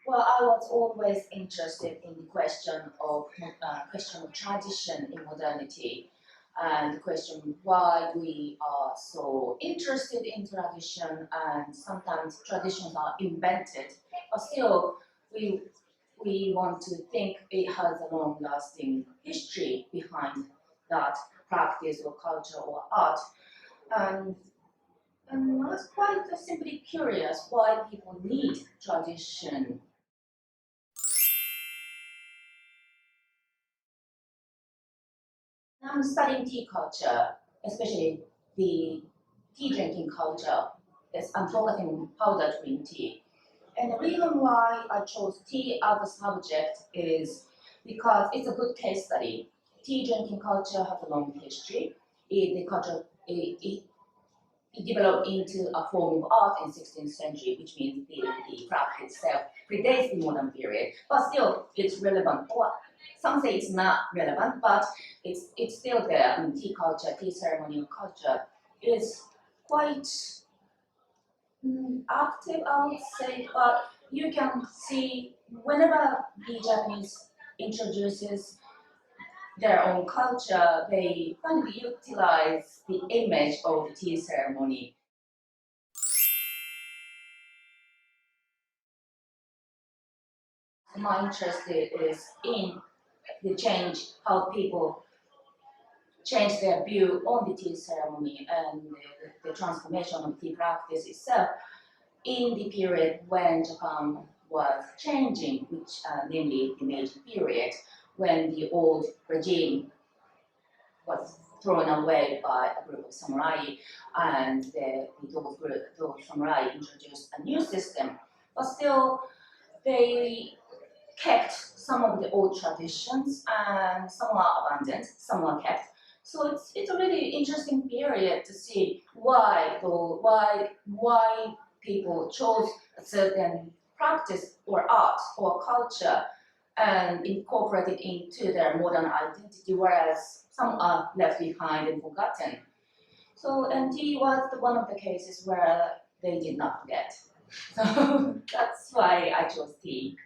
Well, I was always interested in the question of tradition in modernity, and the question why we are so interested in tradition, and sometimes traditions are invented, but still we we want to think it has a long-lasting history behind that practice or culture or art. And, and I was quite simply curious why people need tradition. I'm studying tea culture, especially the tea drinking culture. I'm focusing on powdered green tea. And the reason why I chose tea as a subject is because it's a good case study. Tea drinking culture has a long history. It developed into a form of art in 16th century, which means the craft itself predates the modern period, but still it's relevant. Or some say it's not relevant, but it's still there. I mean, tea culture, tea ceremonial culture is quite active, I would say, but you can see whenever the Japanese introduces their own culture, they kind of utilize the image of the tea ceremony. My interest is in the change, how people change their view on the tea ceremony and the transformation of tea practice itself in the period when Japan was changing, which namely the Meiji period, when the old regime was thrown away by a group of samurai, and those samurai introduced a new system, but still they kept some of the old traditions, and some are abandoned, some are kept. So it's a really interesting period to see why people chose a certain practice or art or culture and incorporate it into their modern identity, whereas some are left behind and forgotten. So, and tea was one of the cases where they did not forget. So that's why I chose tea.